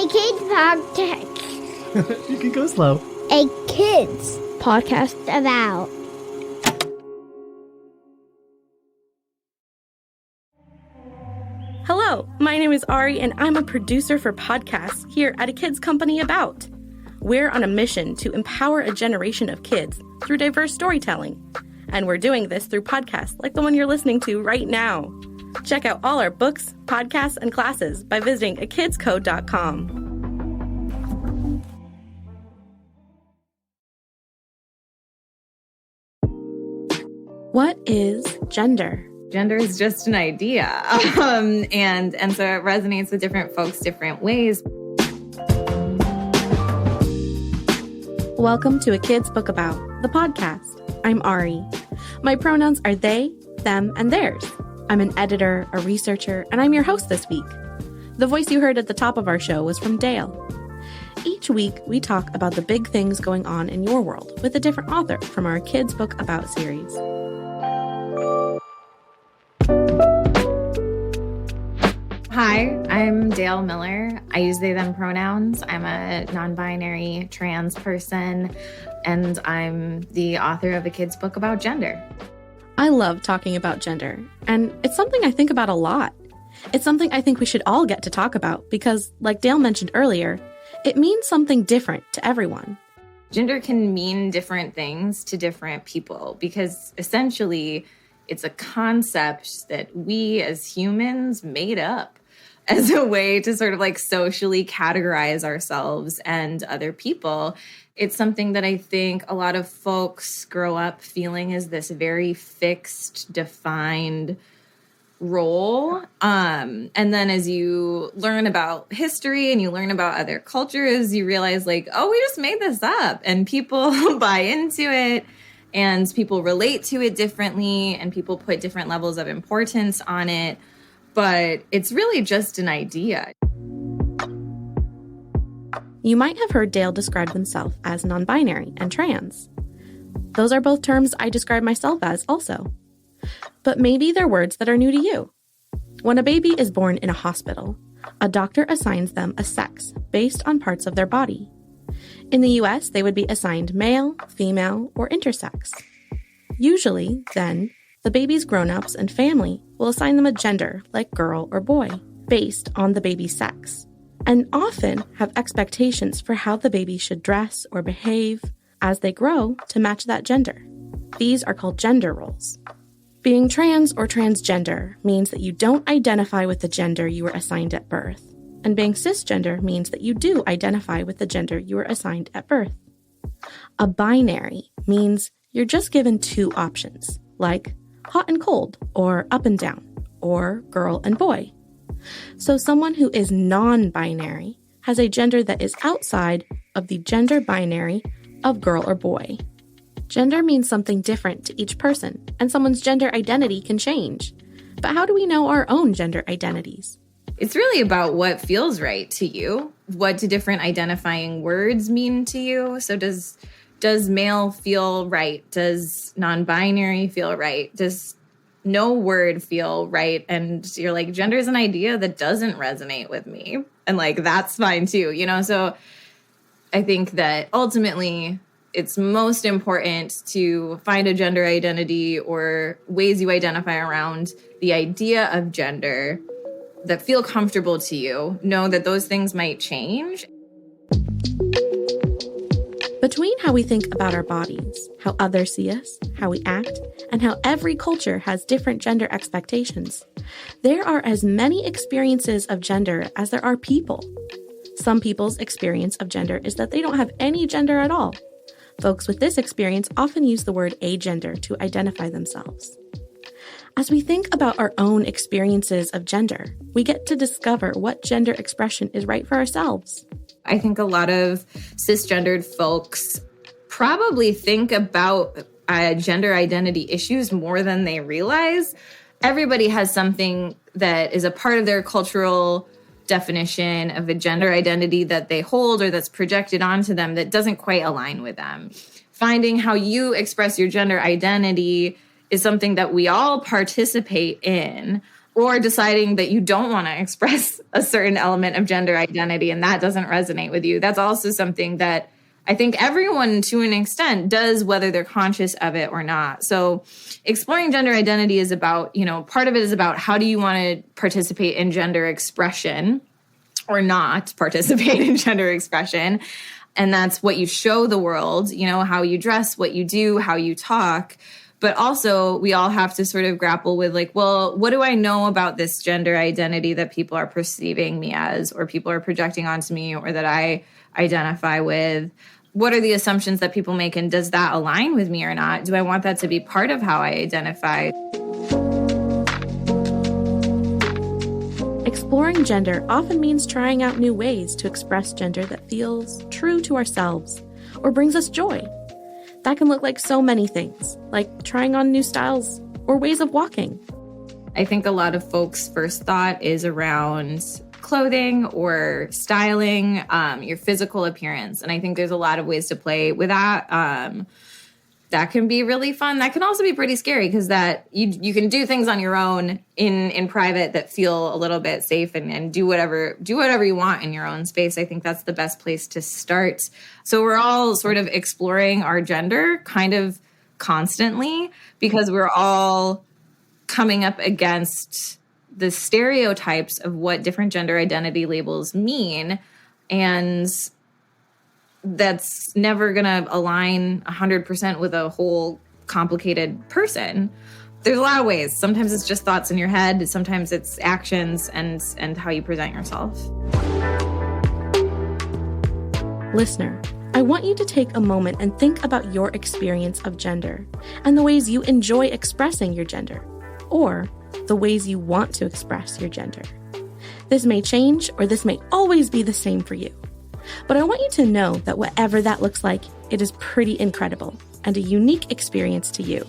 Kids Podcast. You can go slow. A kids podcast about. Hello, my name is Ari, and I'm a producer for podcasts here at A Kids Company About. We're on a mission to empower a generation of kids through diverse storytelling. And we're doing this through podcasts like the one you're listening to right now. Check out all our books, podcasts, and classes by visiting akidscode.com. What is gender? Gender is just an idea, and so it resonates with different folks different ways. Welcome to A Kid's Book About, the podcast. I'm Ari. My pronouns are they, them, and theirs. I'm an editor, a researcher, and I'm your host this week. The voice you heard at the top of our show was from Dale. Each week, we talk about the big things going on in your world with a different author from our Kids Book About series. Hi, I'm Dale Miller. I use they, them pronouns. I'm a non-binary trans person, and I'm the author of A Kid's Book About Gender. I love talking about gender, and it's something I think about a lot. It's something I think we should all get to talk about because, like Dale mentioned earlier, it means something different to everyone. Gender can mean different things to different people because essentially it's a concept that we as humans made up as a way to sort of like socially categorize ourselves and other people. It's something that I think a lot of folks grow up feeling is this very fixed, defined role. And then as you learn about history and you learn about other cultures, you realize like, oh, we just made this up, and people buy into it and people relate to it differently and people put different levels of importance on it. But it's really just an idea. You might have heard Dale describe himself as non-binary and trans. Those are both terms I describe myself as also. But maybe they're words that are new to you. When a baby is born in a hospital, a doctor assigns them a sex based on parts of their body. In the US, they would be assigned male, female, or intersex. Usually, then, the baby's grown-ups and family will assign them a gender, like girl or boy, based on the baby's sex, and often have expectations for how the baby should dress or behave as they grow to match that gender. These are called gender roles. Being trans or transgender means that you don't identify with the gender you were assigned at birth, and being cisgender means that you do identify with the gender you were assigned at birth. A binary means you're just given two options, like hot and cold, or up and down, or girl and boy. So someone who is non-binary has a gender that is outside of the gender binary of girl or boy. Gender means something different to each person, and someone's gender identity can change. But how do we know our own gender identities? It's really about what feels right to you. What do different identifying words mean to you? So does male feel right? Does non-binary feel right? Does no word feel right? And you're like, gender is an idea that doesn't resonate with me. And like, that's fine too, you know? So I think that ultimately it's most important to find a gender identity or ways you identify around the idea of gender that feel comfortable to you. Know that those things might change. Between how we think about our bodies, how others see us, how we act, and how every culture has different gender expectations, there are as many experiences of gender as there are people. Some people's experience of gender is that they don't have any gender at all. Folks with this experience often use the word agender to identify themselves. As we think about our own experiences of gender, we get to discover what gender expression is right for ourselves. I think a lot of cisgendered folks probably think about gender identity issues more than they realize. Everybody has something that is a part of their cultural definition of a gender identity that they hold or that's projected onto them that doesn't quite align with them. Finding how you express your gender identity is something that we all participate in, or deciding that you don't want to express a certain element of gender identity and that doesn't resonate with you. That's also something that I think everyone to an extent does, whether they're conscious of it or not. So exploring gender identity is about, part of it is about how do you want to participate in gender expression or not participate in gender expression. And that's what you show the world, how you dress, what you do, how you talk. But also we all have to sort of grapple with like, well, what do I know about this gender identity that people are perceiving me as, or people are projecting onto me, or that I identify with? What are the assumptions that people make, and does that align with me or not? Do I want that to be part of how I identify? Exploring gender often means trying out new ways to express gender that feels true to ourselves or brings us joy. That can look like so many things, like trying on new styles or ways of walking. I think a lot of folks' first thought is around clothing or styling, your physical appearance. And I think there's a lot of ways to play with that. That can be really fun. That can also be pretty scary because that you can do things on your own in private that feel a little bit safe and do whatever you want in your own space. I think that's the best place to start. So we're all sort of exploring our gender kind of constantly because we're all coming up against the stereotypes of what different gender identity labels mean. And that's never going to align 100% with a whole complicated person. There's a lot of ways. Sometimes it's just thoughts in your head. Sometimes it's actions and how you present yourself. Listener, I want you to take a moment and think about your experience of gender and the ways you enjoy expressing your gender, or the ways you want to express your gender. This may change, or this may always be the same for you. But I want you to know that whatever that looks like, it is pretty incredible and a unique experience to you.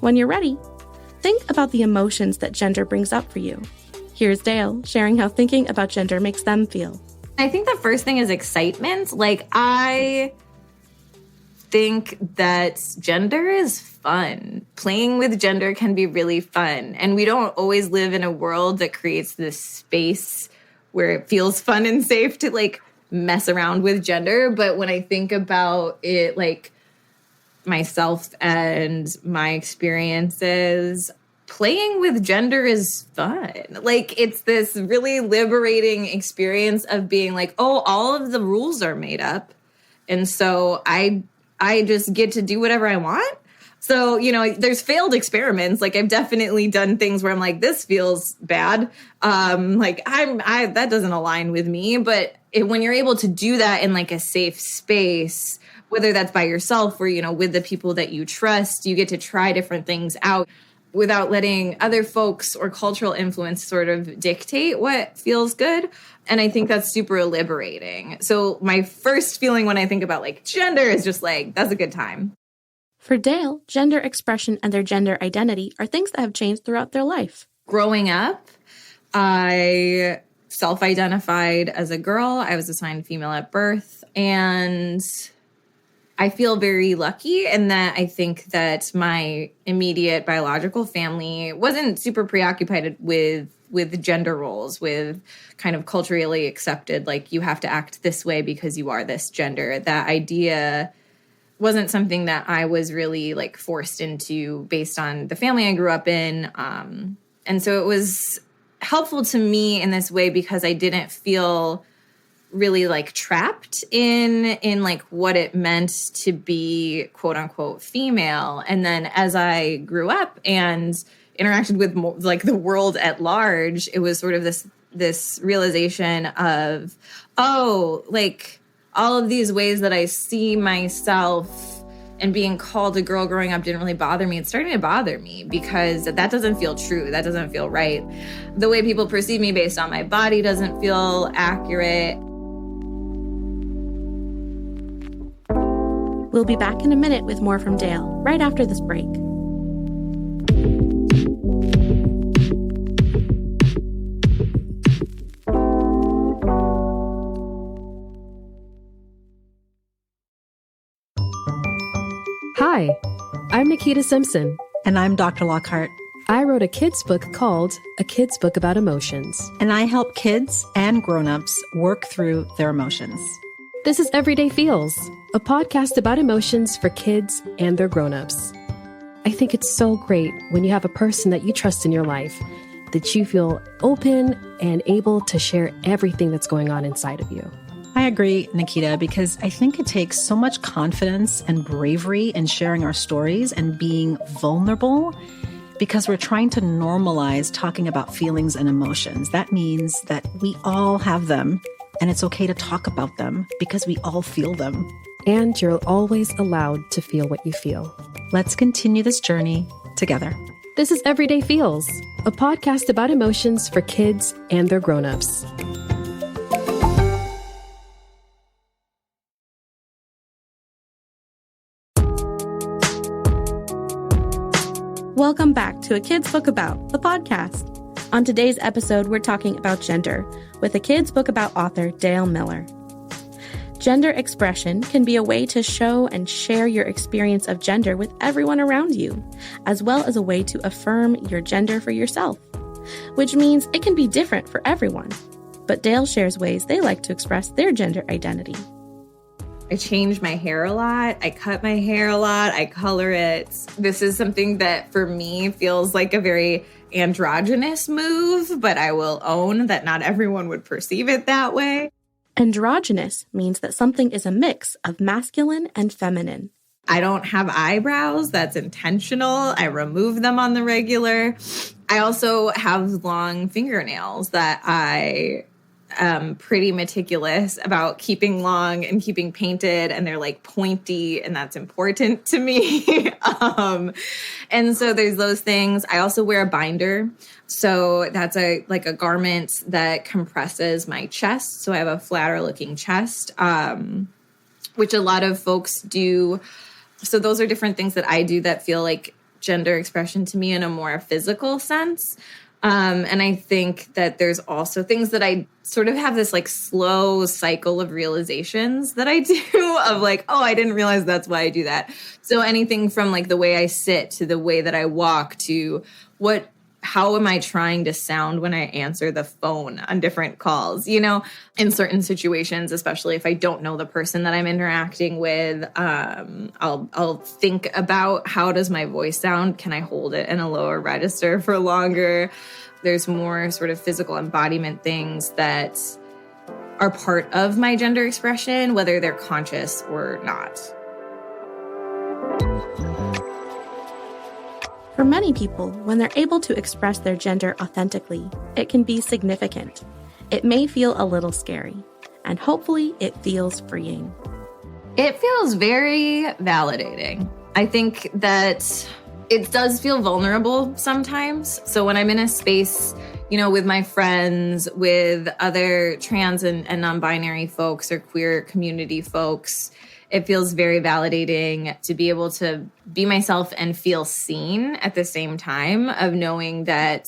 When you're ready, think about the emotions that gender brings up for you. Here's Dale sharing how thinking about gender makes them feel. I think the first thing is excitement. I think that gender is fun. Playing with gender can be really fun. And we don't always live in a world that creates this space where it feels fun and safe to mess around with gender. But when I think about it, myself and my experiences, playing with gender is fun. It's this really liberating experience of being all of the rules are made up. And so I just get to do whatever I want. So, there's failed experiments. I've definitely done things where I'm this feels bad. That doesn't align with me. But when you're able to do that in a safe space, whether that's by yourself or, with the people that you trust, you get to try different things out without letting other folks or cultural influence sort of dictate what feels good. And I think that's super liberating. So my first feeling when I think about gender is just that's a good time. For Dale, gender expression and their gender identity are things that have changed throughout their life. Growing up, I self-identified as a girl. I was assigned female at birth. And I feel very lucky in that I think that my immediate biological family wasn't super preoccupied with gender roles, with kind of culturally accepted, you have to act this way because you are this gender. That idea wasn't something that I was really forced into based on the family I grew up in. And so it was helpful to me in this way because I didn't feel really trapped in what it meant to be quote unquote female. And then as I grew up and interacted with more, the world at large, it was sort of this realization of, all of these ways that I see myself and being called a girl growing up didn't really bother me. It's starting to bother me because that doesn't feel true. That doesn't feel right. The way people perceive me based on my body doesn't feel accurate. We'll be back in a minute with more from Dale, right after this break. Hi, I'm Nikita Simpson. And I'm Dr. Lockhart. I wrote a kid's book called A Kid's Book About Emotions. And I help kids and grown-ups work through their emotions. This is Everyday Feels, a podcast about emotions for kids and their grown-ups. I think it's so great when you have a person that you trust in your life, that you feel open and able to share everything that's going on inside of you. I agree, Nikita, because I think it takes so much confidence and bravery in sharing our stories and being vulnerable, because we're trying to normalize talking about feelings and emotions. That means that we all have them, and it's okay to talk about them because we all feel them. And you're always allowed to feel what you feel. Let's continue this journey together. This is Everyday Feels, a podcast about emotions for kids and their grown-ups. Welcome back to A Kid's Book About, the podcast. On today's episode, we're talking about gender with A Kid's Book About author Dale Miller. Gender expression can be a way to show and share your experience of gender with everyone around you, as well as a way to affirm your gender for yourself, which means it can be different for everyone. But Dale shares ways they like to express their gender identity. I change my hair a lot. I cut my hair a lot. I color it. This is something that for me feels like a very androgynous move, but I will own that not everyone would perceive it that way. Androgynous means that something is a mix of masculine and feminine. I don't have eyebrows. That's intentional. I remove them on the regular. I also have long fingernails that I pretty meticulous about keeping long and keeping painted, and they're like pointy, and that's important to me. And so there's those things. I also wear a binder. So that's a garment that compresses my chest. So I have a flatter looking chest, which a lot of folks do. So those are different things that I do that feel like gender expression to me in a more physical sense. And I think that there's also things that I sort of have this like slow cycle of realizations that I do of like, oh, I didn't realize that's why I do that. So anything from like the way I sit to the way that I walk to how am I trying to sound when I answer the phone on different calls, in certain situations, especially if I don't know the person that I'm interacting with. I'll think about how does my voice sound? Can I hold it in a lower register for longer? There's more sort of physical embodiment things that are part of my gender expression, whether they're conscious or not. For many people, when they're able to express their gender authentically, it can be significant. It may feel a little scary, and hopefully it feels freeing. It feels very validating. I think that it does feel vulnerable sometimes. So when I'm in a space, with my friends, with other trans and non-binary folks or queer community folks, it feels very validating to be able to be myself and feel seen at the same time, of knowing that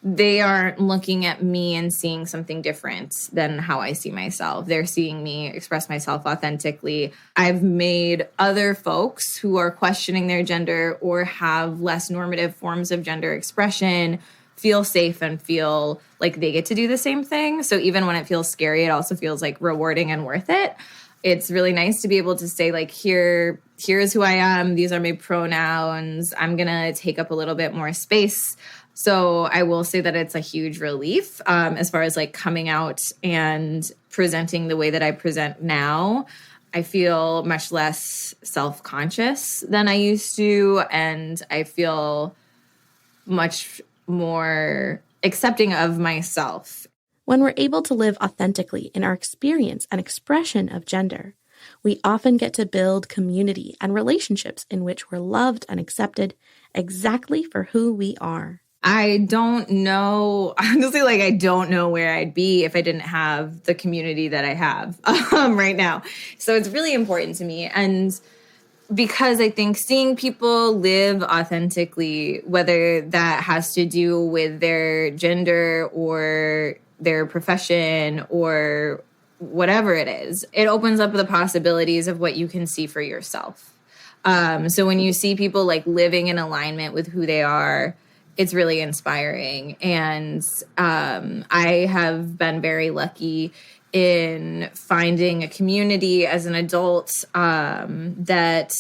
they aren't looking at me and seeing something different than how I see myself. They're seeing me express myself authentically. I've made other folks who are questioning their gender or have less normative forms of gender expression feel safe and feel like they get to do the same thing. So even when it feels scary, it also feels like rewarding and worth it. It's really nice to be able to say, like, here's who I am. These are my pronouns. I'm going to take up a little bit more space. So I will say that it's a huge relief as far as like coming out and presenting the way that I present now. I feel much less self-conscious than I used to. And I feel much more accepting of myself. When we're able to live authentically in our experience and expression of gender, we often get to build community and relationships in which we're loved and accepted exactly for who we are. I don't know, honestly, I don't know where I'd be if I didn't have the community that I have right now. So it's really important to me. And because I think seeing people live authentically, whether that has to do with their gender or their profession or whatever it is, it opens up the possibilities of what you can see for yourself. So when you see people like living in alignment with who they are, it's really inspiring. And I have been very lucky in finding a community as an adult that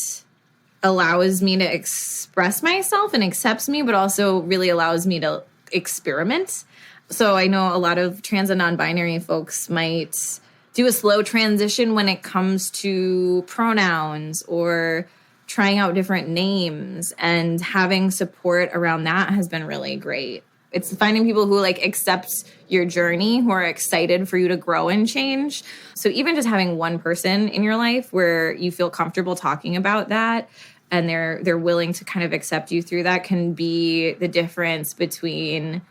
allows me to express myself and accepts me, but also really allows me to experiment. So I know a lot of trans and non-binary folks might do a slow transition when it comes to pronouns or trying out different names, and having support around that has been really great. It's finding people who like accept your journey, who are excited for you to grow and change. So even just having one person in your life where you feel comfortable talking about that and they're willing to kind of accept you through that can be the difference between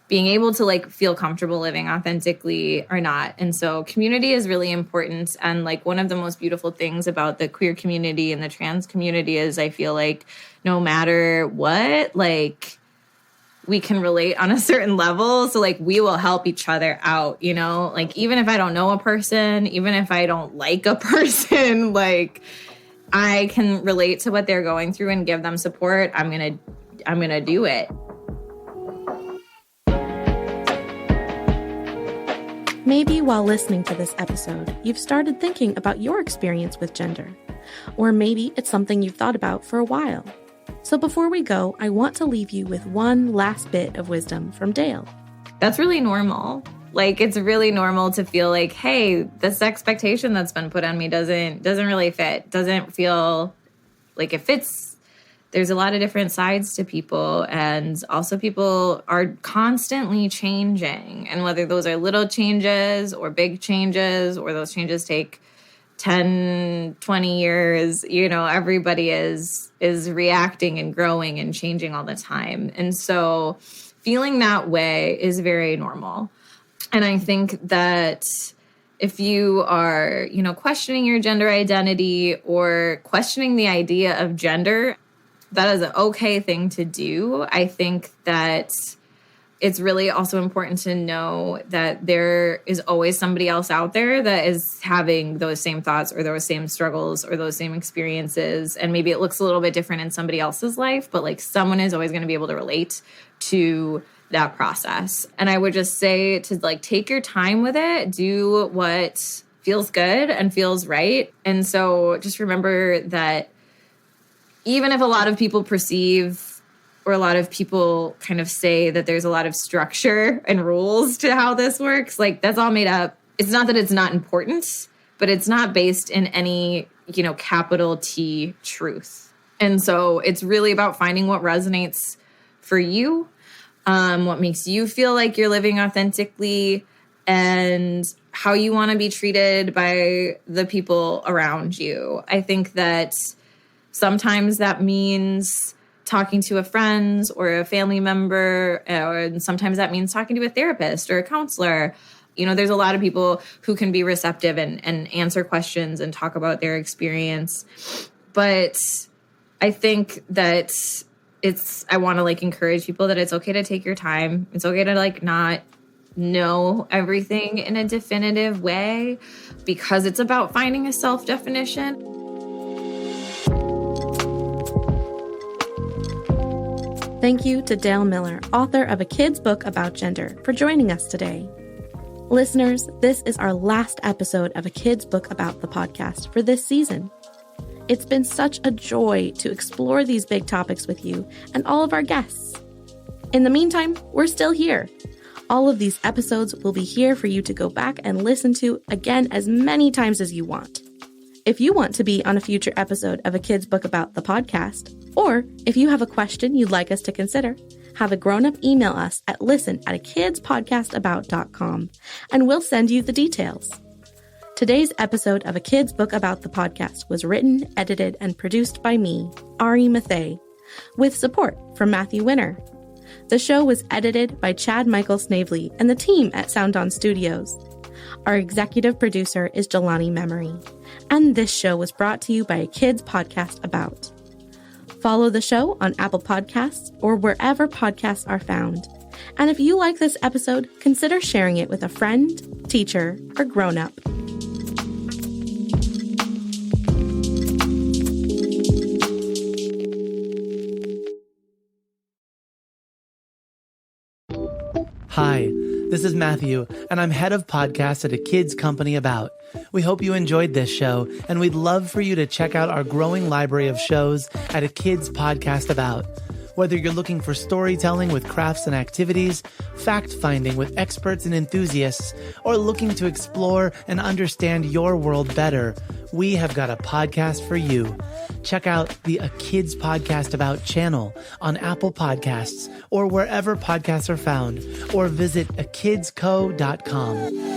being able to like feel comfortable living authentically or not. And so community is really important. And like one of the most beautiful things about the queer community and the trans community is I feel like no matter what, like we can relate on a certain level. So like we will help each other out, you know, like even if I don't know a person, even if I don't like a person, like I can relate to what they're going through and give them support. I'm going to do it. Maybe while listening to this episode, you've started thinking about your experience with gender. Or maybe it's something you've thought about for a while. So before we go, I want to leave you with one last bit of wisdom from Dale. That's really normal. Like, it's really normal to feel like, hey, this expectation that's been put on me doesn't really fit, doesn't feel like it fits. There's a lot of different sides to people, and also people are constantly changing. And whether those are little changes or big changes, or those changes take 10, 20 years, you know, everybody is reacting and growing and changing all the time. And so feeling that way is very normal. And I think that if you are, you know, questioning your gender identity or questioning the idea of gender, that is an okay thing to do. I think that it's really also important to know that there is always somebody else out there that is having those same thoughts or those same struggles or those same experiences. And maybe it looks a little bit different in somebody else's life, but like someone is always going to be able to relate to that process. And I would just say to like take your time with it, do what feels good and feels right. And so just remember that even if a lot of people perceive or a lot of people kind of say that there's a lot of structure and rules to how this works, like that's all made up. It's not that it's not important, but it's not based in any, you know, capital T truth. And so it's really about finding what resonates for you, what makes you feel like you're living authentically, and how you want to be treated by the people around you. I think that sometimes that means talking to a friend or a family member, and sometimes that means talking to a therapist or a counselor. You know, there's a lot of people who can be receptive and answer questions and talk about their experience. But I think that I want to like encourage people that it's okay to take your time. It's okay to like not know everything in a definitive way, because it's about finding a self-definition. Thank you to Dale Miller, author of a kid's book about gender, for joining us today. Listeners, this is our last episode of a kid's book about the podcast for this season. It's been such a joy to explore these big topics with you and all of our guests. In the meantime, we're still here. All of these episodes will be here for you to go back and listen to again as many times as you want. If you want to be on a future episode of A Kid's Book About the podcast, or if you have a question you'd like us to consider, have a grown-up email us at listen@akidspodcastabout.com, and we'll send you the details. Today's episode of A Kid's Book About the podcast was written, edited, and produced by me, Ari Mathey, with support from Matthew Winner. The show was edited by Chad Michael Snavely and the team at Sound On Studios. Our executive producer is Jelani Memory. And this show was brought to you by A Kid's Podcast About. Follow the show on Apple Podcasts or wherever podcasts are found. And if you like this episode, consider sharing it with a friend, teacher, or grown-up. Hi, this is Matthew, and I'm head of podcasts at a kids company About. We hope you enjoyed this show, and we'd love for you to check out our growing library of shows at a kids podcast About. Whether you're looking for storytelling with crafts and activities, fact-finding with experts and enthusiasts, or looking to explore and understand your world better, we have got a podcast for you. Check out the A Kids Podcast About channel on Apple Podcasts or wherever podcasts are found, or visit akidsco.com.